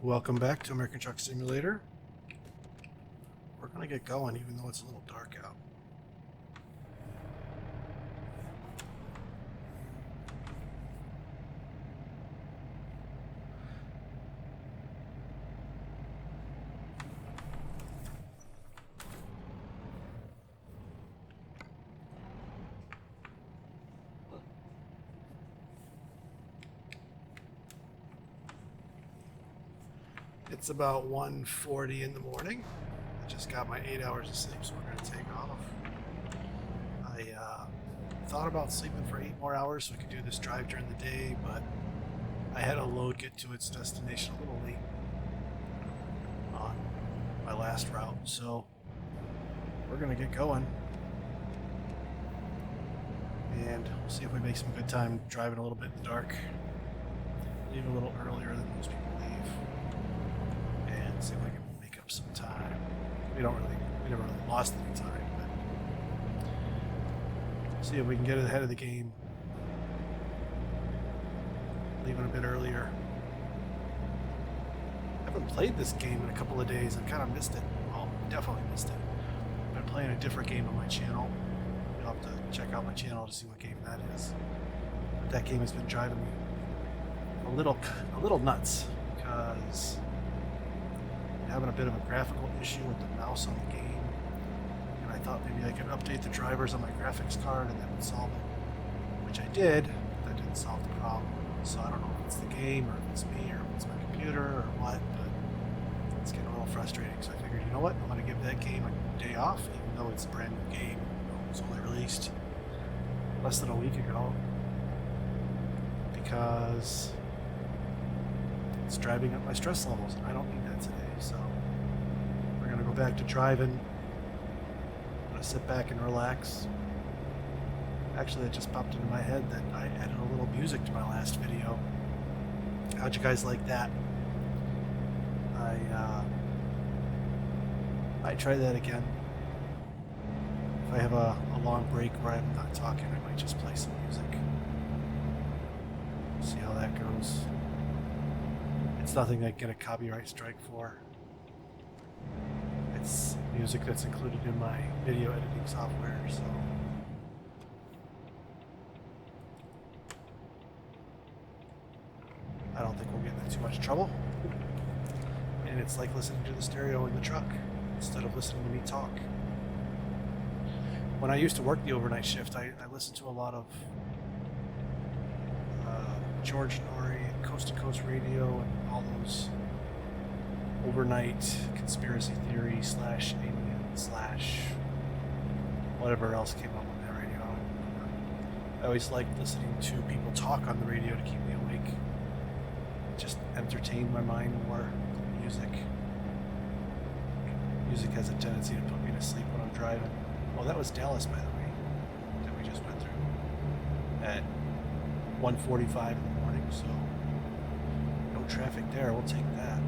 Welcome back to American Truck Simulator. We're going to get going even though it's a little dark out. It's about 1:40 in the morning. I just got my 8 hours of sleep, so we're going to take off. I thought about sleeping for 8 more hours so we could do this drive during the day, but I had a load get to its destination a little late on my last route, so we're going to get going. And we'll see if we make some good time driving a little bit in the dark. Leave a little earlier than most people leave. And see if we can make up some time. We never really lost any time, but see if we can get ahead of the game. Leaving a bit earlier. I haven't played this game in a couple of days. I've kind of missed it. Well, definitely missed it. I've been playing a different game on my channel. You'll have to check out my channel to see what game that is. But that game has been driving me a little nuts because I'm having a bit of a graphical issue with the mouse on the game, and I thought maybe I could update the drivers on my graphics card and that would solve it, which I did, but that didn't solve the problem. So I don't know if it's the game or if it's me or if it's my computer or what, but it's getting a little frustrating. So I figured, you know what, I'm going to give that game a day off, even though it's a brand new game. It was only released less than a week ago, because it's driving up my stress levels, and I don't need that today. So we're going to go back to driving. I'm going to sit back and relax. Actually, it just popped into my head that I added a little music to my last video. How'd you guys like that? I try that again. If I have a long break where I'm not talking, I might just play some music. See how that goes. It's nothing I get a copyright strike for. It's music that's included in my video editing software, so I don't think we'll get into too much trouble. And it's like listening to the stereo in the truck instead of listening to me talk. When I used to work the overnight shift, I listened to a lot of George Norrie and Coast to Coast Radio and all those overnight conspiracy theory / alien / whatever else came up on that radio. I always liked listening to people talk on the radio to keep me awake. It just entertained my mind more than music. Music has a tendency to put me to sleep when I'm driving. Well, that was Dallas, by the way, that we just went through at 1:45 in the morning, so no traffic there. We'll take that.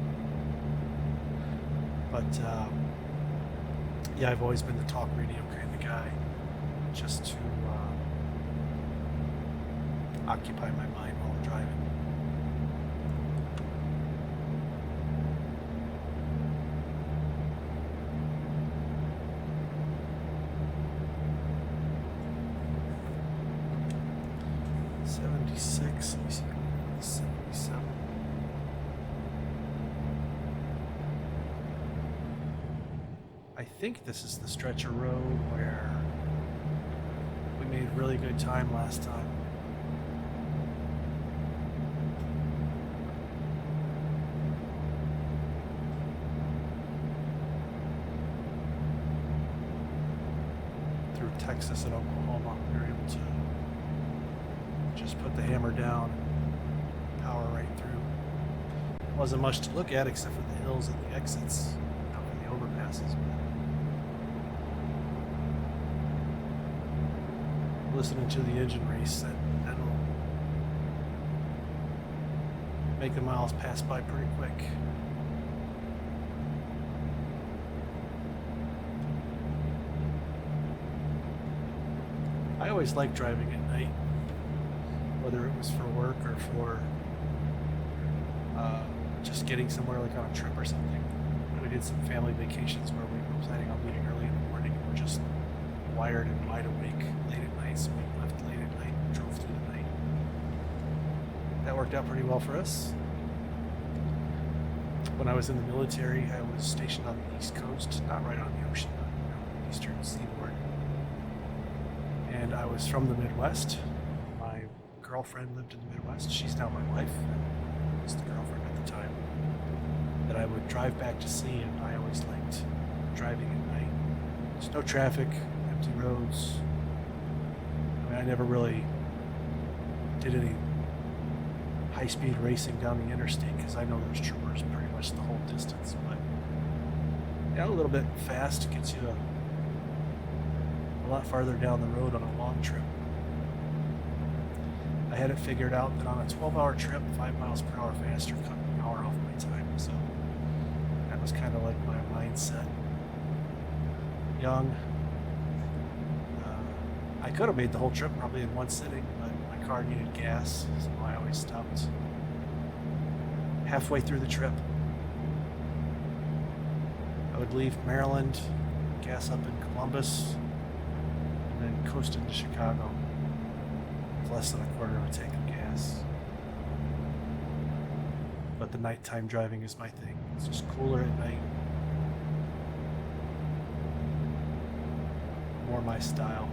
But yeah, I've always been the talk radio kind of guy, just to occupy my mind while I'm driving. Let me see, 77. I think this is the stretch of road where we made really good time last time. Through Texas and Oklahoma, we were able to just put the hammer down and power right through. Wasn't much to look at except for the hills and the exits out in the overpasses. But listening to the engine race, that'll make the miles pass by pretty quick. I always liked driving at night, whether it was for work or for just getting somewhere like on a trip or something. We did some family vacations where we were planning on leaving early in the morning and we're just wired and wide awake late at night, so we left late at night and drove through the night. That worked out pretty well for us. When I was in the military, I was stationed on the East Coast, not right on the ocean, but on the eastern seaboard. And I was from the Midwest. My girlfriend lived in the Midwest. She's now my wife, and was the girlfriend at the time. That I would drive back to sea, and I always liked driving at night. There's no traffic, empty roads. I mean, I never really did any high-speed racing down the interstate because I know there's troopers pretty much the whole distance. But yeah, a little bit fast gets you a lot farther down the road on a long trip. I had it figured out that on a 12-hour trip, 5 miles per hour faster cut an hour off my time. So that was kind of like my mindset. Young. I could have made the whole trip probably in one sitting, but my car needed gas, so I always stopped halfway through the trip. I would leave Maryland, gas up in Columbus, and then coast into Chicago with less than a quarter of a tank of gas. But the nighttime driving is my thing. It's just cooler at night. More my style.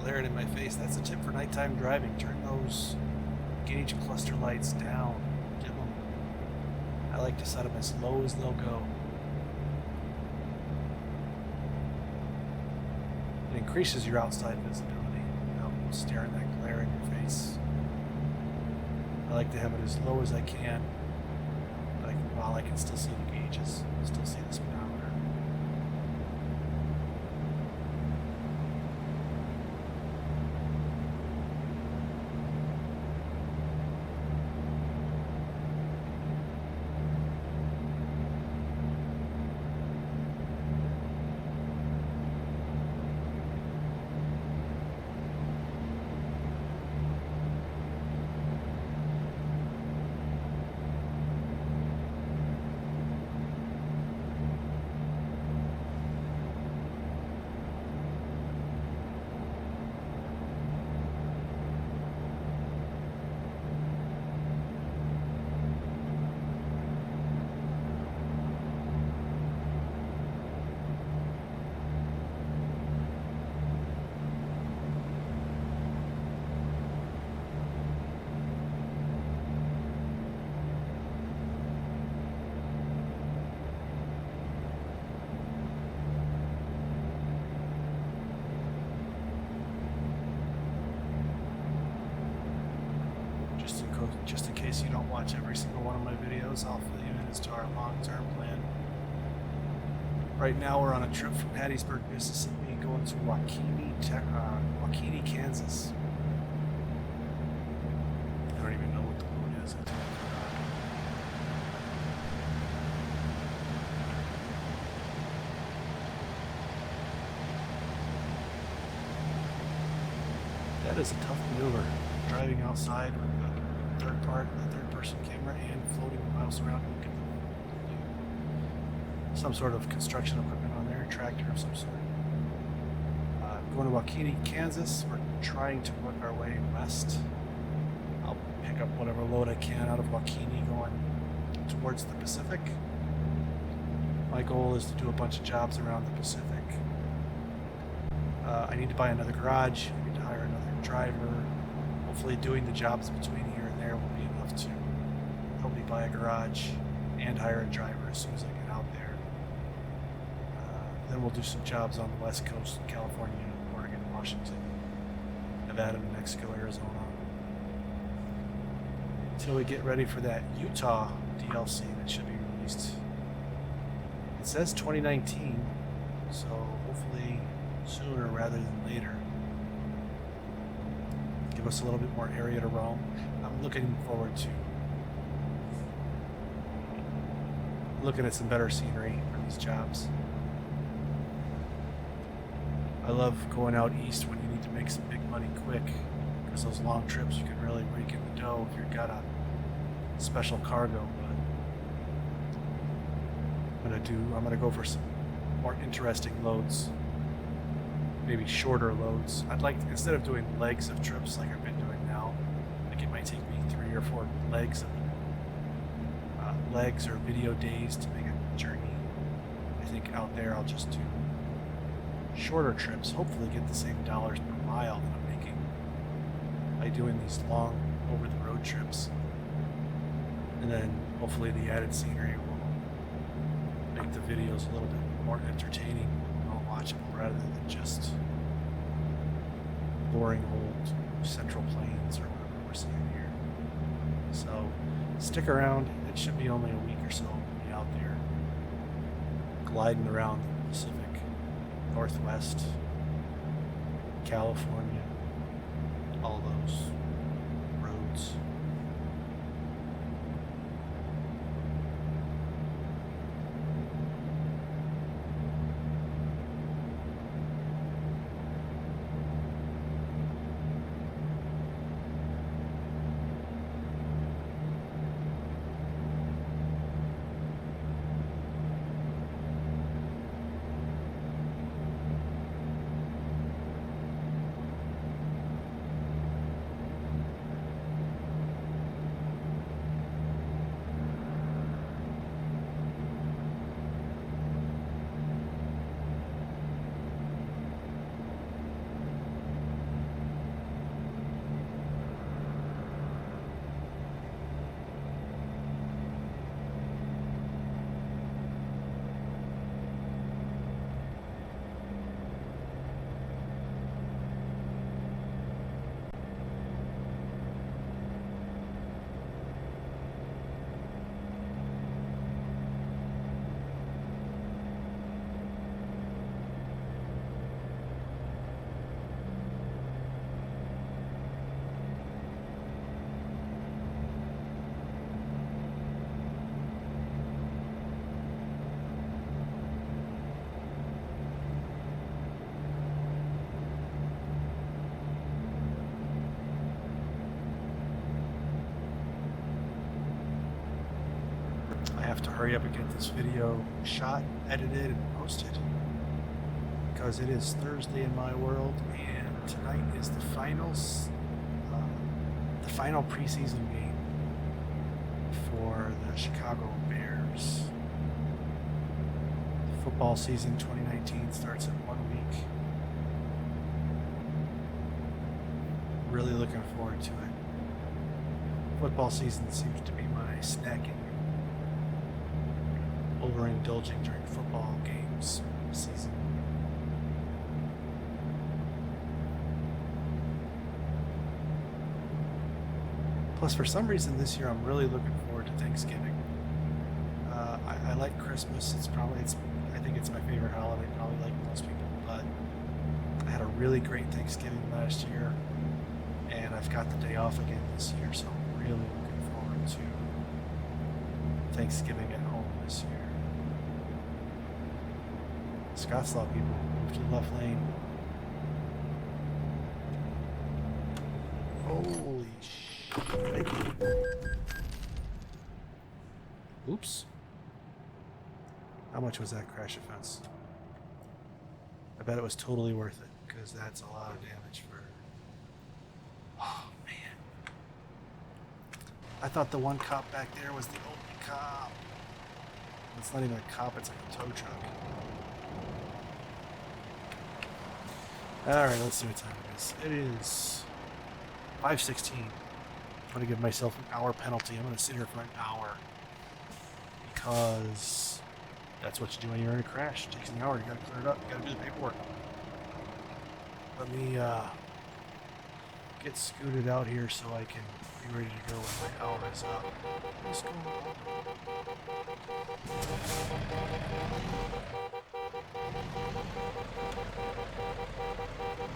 Glaring in my face. That's a tip for nighttime driving. Turn those gauge cluster lights down. Dim them. I like to set them as low as they'll go. It increases your outside visibility. You know, staring that glare in your face. I like to have it as low as I can, while I can still see the gauges, still see the speedometer. Just in case you don't watch every single one of my videos, I'll fill you in as to our long-term plan. Right now we're on a trip from Hattiesburg, Mississippi, going to WaKeeney, Kansas. I don't even know what the road is. That is a tough maneuver, driving outside with the third-person camera and floating the mouse around and looking at some sort of construction equipment on there, a tractor of some sort. Going to WaKeeney, Kansas. We're trying to work our way west. I'll pick up whatever load I can out of WaKeeney going towards the Pacific. My goal is to do a bunch of jobs around the Pacific. I need to buy another garage. I need to hire another driver. Hopefully doing the jobs between here and there will be enough to help me buy a garage and hire a driver as soon as I get out there. Then we'll do some jobs on the West Coast, California, Oregon, Washington, Nevada, New Mexico, Arizona. Until we get ready for that Utah DLC that should be released. It says 2019, so hopefully sooner rather than later. Give us a little bit more area to roam. I'm looking forward to looking at some better scenery for these jobs. I love going out east when you need to make some big money quick, because those long trips you can really rake in the dough if you've got a special cargo. But I'm gonna go for some more interesting loads, maybe shorter loads. I'd like, instead of doing legs of trips like I've been doing now, like it might take me 3 or 4 legs or video days to make a journey. I think out there I'll just do shorter trips, hopefully get the same dollars per mile that I'm making by doing these long over the road trips. And then hopefully the added scenery will make the videos a little bit more entertaining, more watchable, rather than just boring old Central Plains or whatever we're seeing here. So stick around. It should be only a week or so. We'll be out there gliding around the Pacific Northwest, California, all those roads. I have to hurry up and get this video shot, edited, and posted, because it is Thursday in my world, and tonight is the final preseason game for the Chicago Bears. The football season 2019 starts in 1 week. Really looking forward to it. Football season seems to be my snacking, overindulging during football games season. Plus, for some reason this year, I'm really looking forward to Thanksgiving. I like Christmas. I think it's my favorite holiday, probably like most people. But I had a really great Thanksgiving last year, and I've got the day off again this year, so I'm really looking forward to Thanksgiving at home this year. Scottslaw people, move to the left lane. Holy shit. Oops. How much was that crash offense? I bet it was totally worth it, because that's a lot of damage for... Oh, man. I thought the one cop back there was the cop. It's not even a cop, it's like a tow truck. Alright, let's see what time it is. It is 5:16. I'm going to give myself an hour penalty. I'm going to sit here for an hour. Because that's what you do when you're in a crash. It takes an hour. You got to clear it up. You got to do the paperwork. Let me get scooted out here so I can be ready to go when my hour is up. What's going on?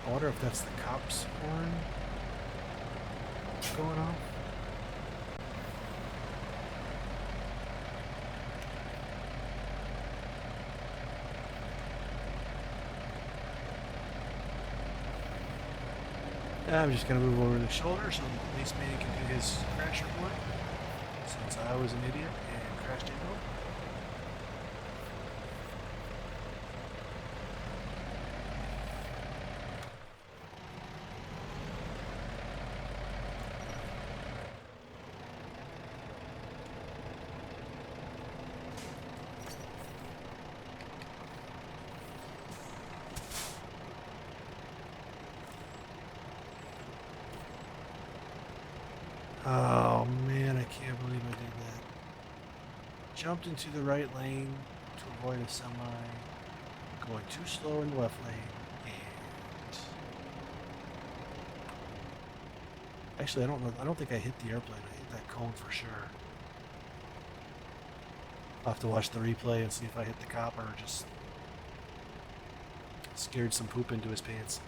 I wonder if that's the cops' horn going off. I'm just going to move over the shoulder so the policeman can do his crash report, since I was an idiot and crashed into him. Oh man, I can't believe I did that. Jumped into the right lane to avoid a semi, going too slow in the left lane, and actually I don't know, I don't think I hit the airplane. I hit that cone for sure. I'll have to watch the replay and see if I hit the cop or just scared some poop into his pants.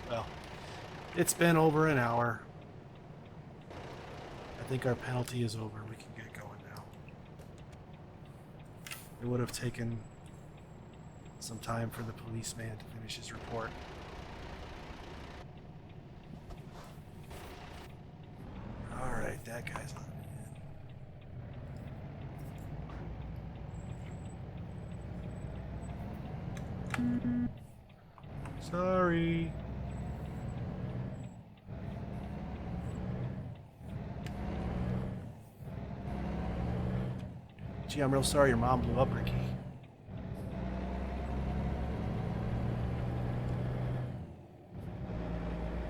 Well, it's been over an hour. I think our penalty is over. We can get going now. It would have taken some time for the policeman to finish his report. Alright, that guy's on in. Sorry. Gee, I'm real sorry your mom blew up, Ricky.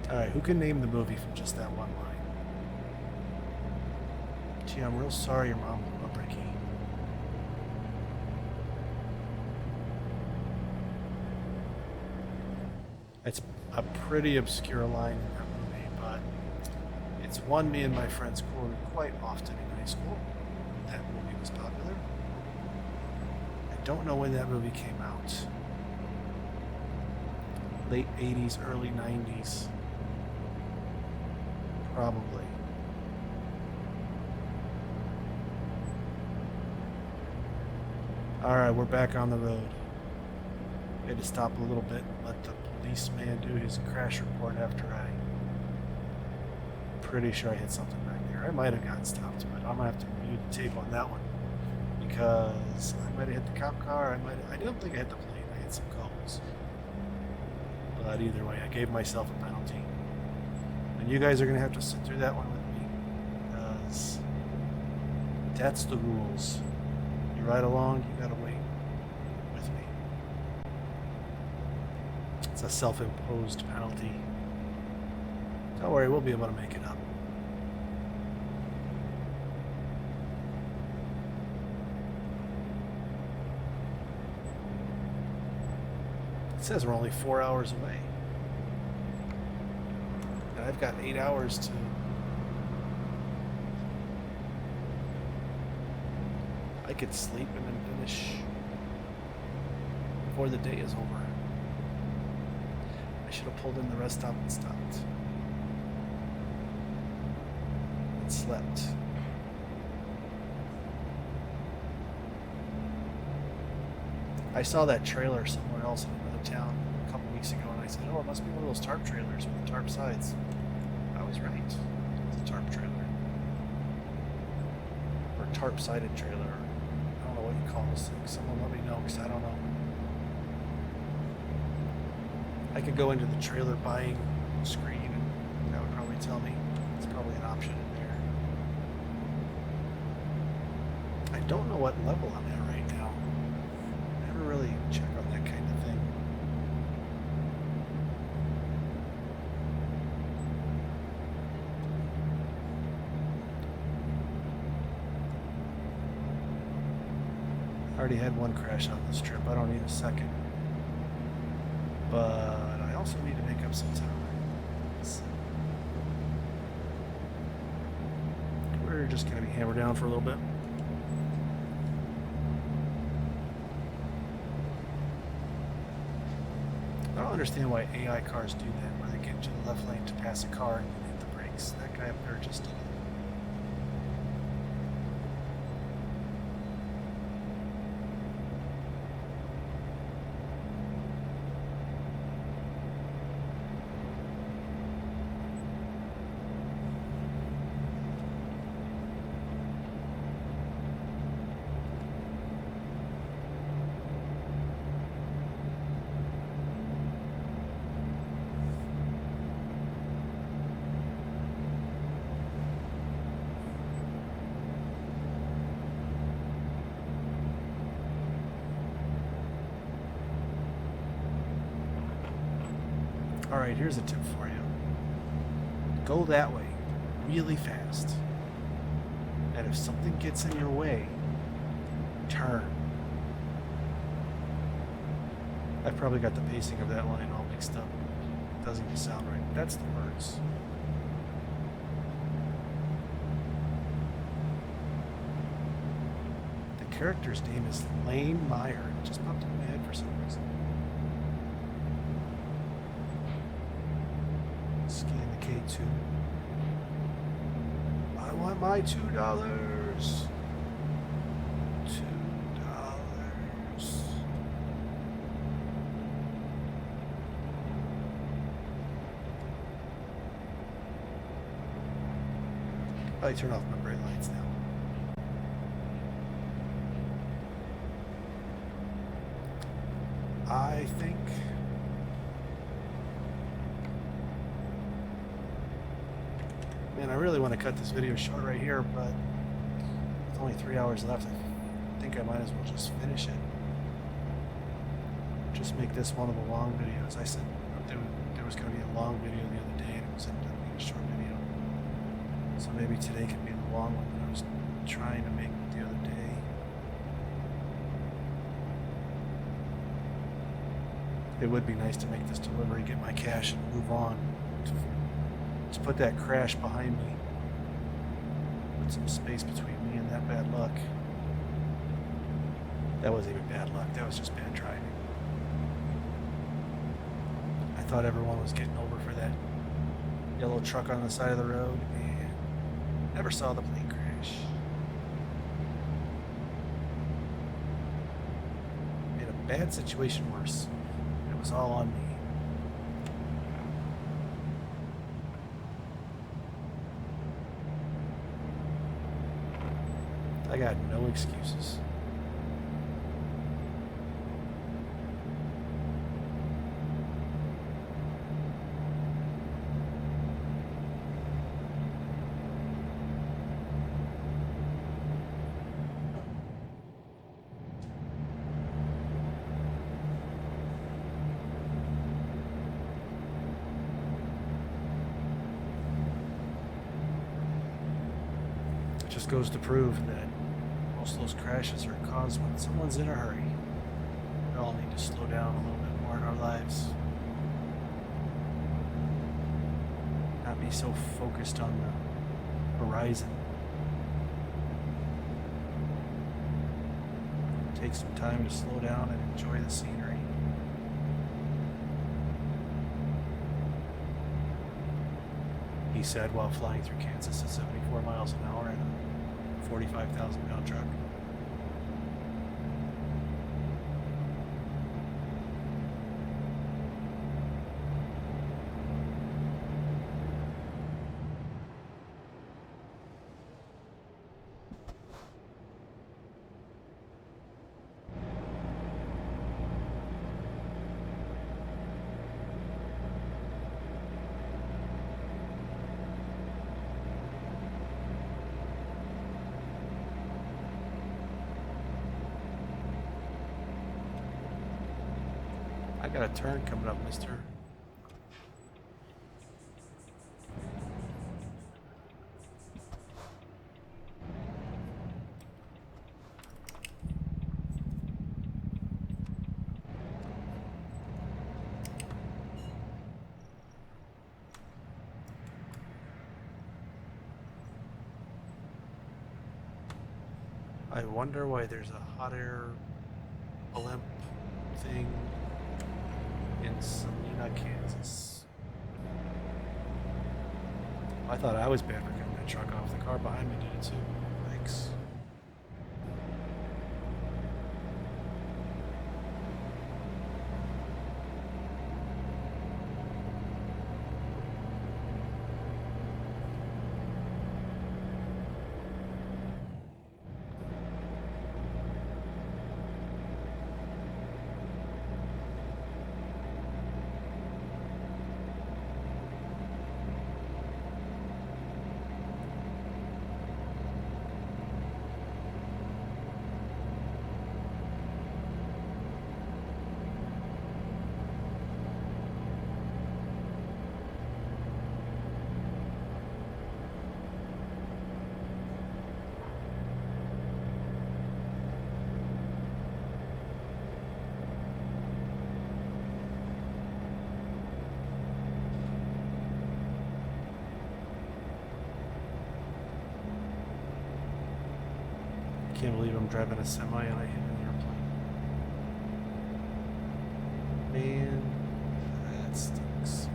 Alright, who can name the movie from just that one line? Gee, I'm real sorry your mom blew up, Ricky. It's a pretty obscure line in that movie, but it's one me and my friends quoted quite often in high school. That movie was popular. I don't know when that movie came out. Late 80s, early 90s. Probably. Alright, we're back on the road. We had to stop a little bit and let the policeman do his crash report after pretty sure I hit something back there. I might have gotten stopped, but I'm gonna have to review the tape on that one because I might have hit the cop car. I don't think I hit the plane. I hit some cones. But either way, I gave myself a penalty. And you guys are gonna have to sit through that one with me because that's the rules. You ride along, you gotta wait with me. It's a self-imposed penalty. Don't worry, we'll be able to make it up. It says we're only 4 hours away. And I've got 8 hours to... I could sleep and then finish before the day is over. I should have pulled in the rest stop and stopped. And slept. I saw that trailer somewhere else in another town a couple weeks ago, and I said, oh, it must be one of those tarp trailers with the tarp sides. I was right. It's a tarp trailer. Or tarp-sided trailer. I don't know what you call those things. Someone let me know, because I don't know. I could go into the trailer buying screen, and that would probably tell me. It's probably an option in there. I don't know what level I'm at right now. Never really check on that kind of thing. I already had one crash on this trip. I don't need a second. But I also need to make up some time. We're just going to be hammered down for a little bit. I don't understand why AI cars do that, where they get into the left lane to pass a car and hit the brakes. That guy up there just did it. Alright, here's a tip for you. Go that way really fast. And if something gets in your way, turn. I've probably got the pacing of that line all mixed up. It doesn't even sound right. That's the words. The character's name is Lane Meyer. It just popped in my head for some reason. Scan the K2. I want my $2. $2. I turn off my brake lights now. I think man, I really want to cut this video short right here, but with only 3 hours left, I think I might as well just finish it. Just make this one of the long videos. I said there was going to be a long video the other day, and it was ended up being a short video. So maybe today can be the long one that I was trying to make the other day. It would be nice to make this delivery, get my cash, and move on. To put that crash behind me. Put some space between me and that bad luck. That wasn't even bad luck. That was just bad driving. I thought everyone was getting over for that yellow truck on the side of the road and never saw the plane crash. Made a bad situation worse. It was all on me. I got no excuses. It just goes to prove that most of those crashes are caused when someone's in a hurry. We all need to slow down a little bit more in our lives. Not be so focused on the horizon. Take some time to slow down and enjoy the scenery. He said while flying through Kansas at 74 miles an hour in a 45,000-pound truck. I got a turn coming up, mister. I wonder why there's a hot air blimp thing in Salina, Kansas. I thought I was bad for getting that truck off. The car behind me did it too. Thanks. Can't believe I'm driving a semi and I hit an airplane. Man, that stinks.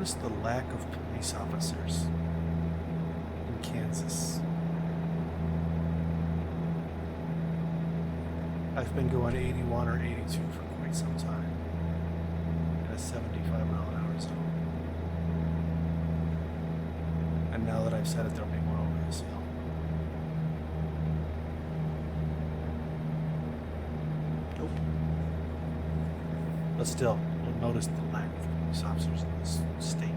noticed the lack of police officers in Kansas. I've been going 81 or 82 for quite some time in a 75-mile-an-hour zone. And now that I've said it, there'll be one over this hill. Nope. But still, you'll notice the lack of police officers in this state.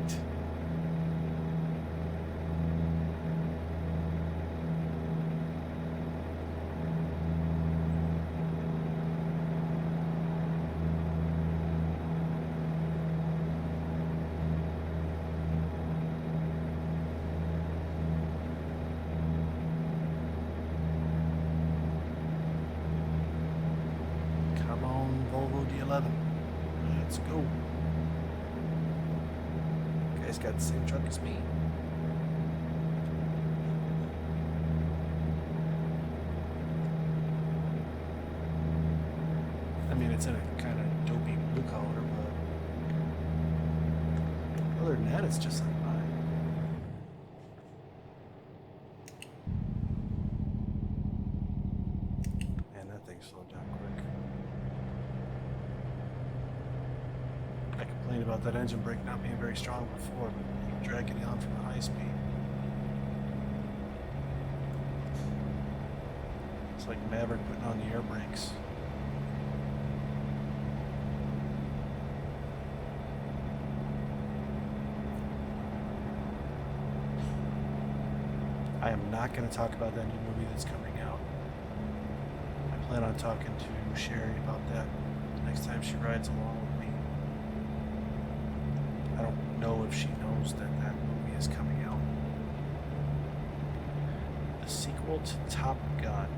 Let's go. Guy's got the same truck as me. I mean, it's in a kind of dopey blue collar, but other than that, it's just like mine. Man, that thing slowed down quick. I complained about that engine brake not being very strong before, but dragging it on from the high speed. It's like Maverick putting on the air brakes. I am not going to talk about that new movie that's coming out. I plan on talking to Sherry about that the next time she rides along with me. I don't know if she knows that that movie is coming out. The sequel to Top Gun.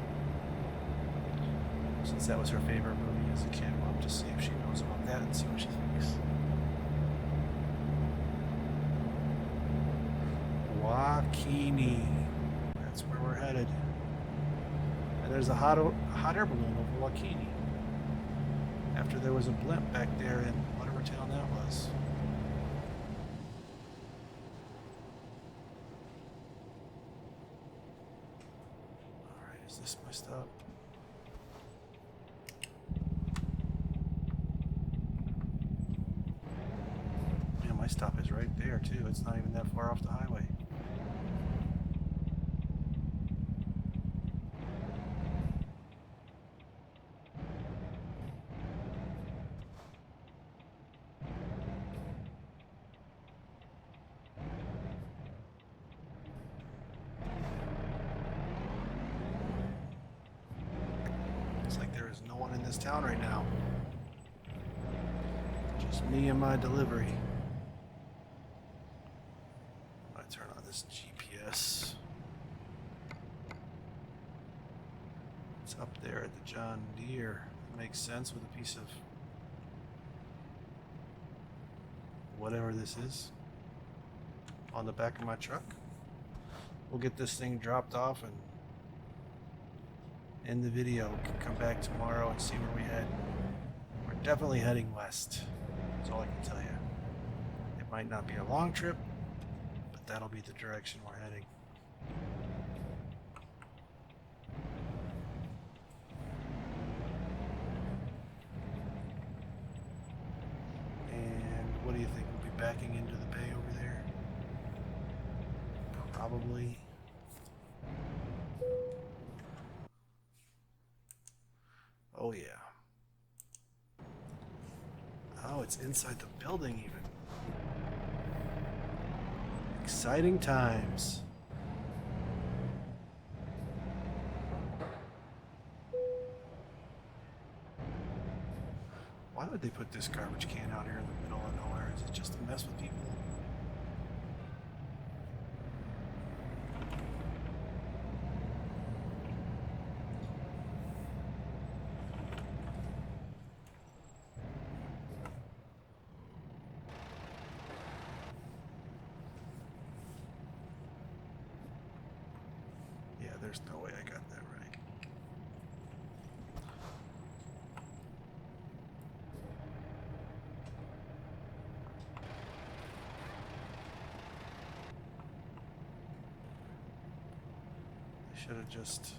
Since that was her favorite movie as a kid, we'll have to see if she knows about that and see what she thinks. WaKeeney. That's where we're headed. And there's a hot air balloon over WaKeeney. After there was a blimp back there in whatever town that was. Is this my stop? Yeah, my stop is right there too. It's not even that far off the highway. No one in this town right now. Just me and my delivery. I'm gonna turn on this GPS. It's up there at the John Deere. It makes sense with a piece of whatever this is on the back of my truck. We'll get this thing dropped off and end the video. We can come back tomorrow and see where we head. We're definitely heading west. That's all I can tell you. It might not be a long trip, but that'll be the direction we're heading. And what do you think? We'll be backing into the bay over there? Probably. Oh yeah. Oh, it's inside the building even. Exciting times. Why would they put this garbage can out here in the middle of nowhere? Is it just to mess with people? There's no way I got that right. Should have just...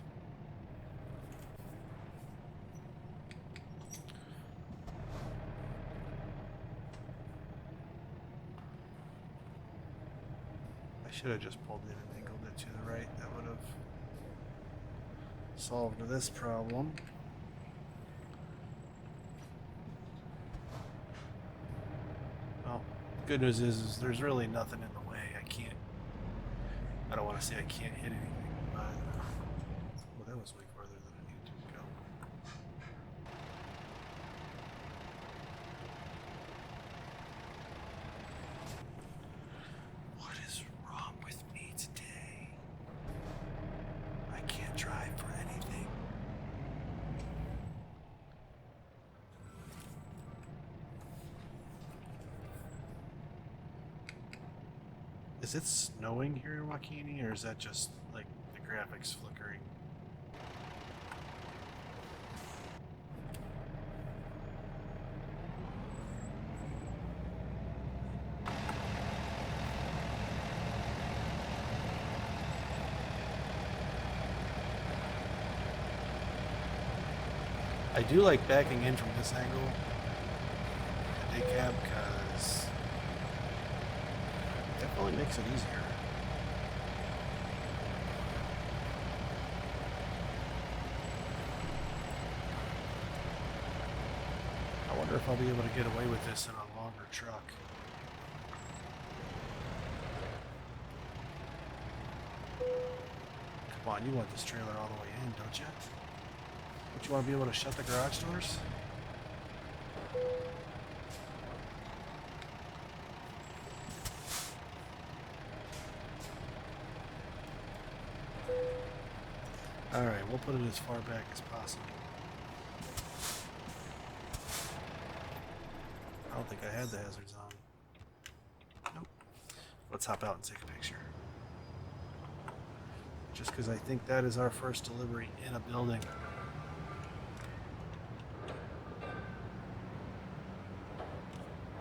I should have just pulled in and angled it to the right. That would have solved this problem. Well, good news is there's really nothing in the way. I don't want to say I can't hit anything, but well, that was way farther than I needed to go. What is wrong with me today? I can't drive for anything. Is it snowing here in WaKeeney, or is that just like the graphics flickering? I do like backing in from this angle, the day cab, because it definitely makes it easier. I wonder if I'll be able to get away with this in a longer truck. Come on, you want this trailer all the way in, don't you? Don't you want to be able to shut the garage doors? Alright, we'll put it as far back as possible. I don't think I had the hazards on. Nope. Let's hop out and take a picture. Just because I think that is our first delivery in a building.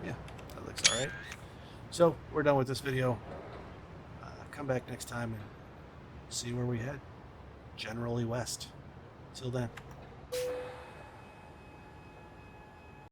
Yeah, that looks alright. So, we're done with this video. Come back next time and see where we head. Generally west. Till then.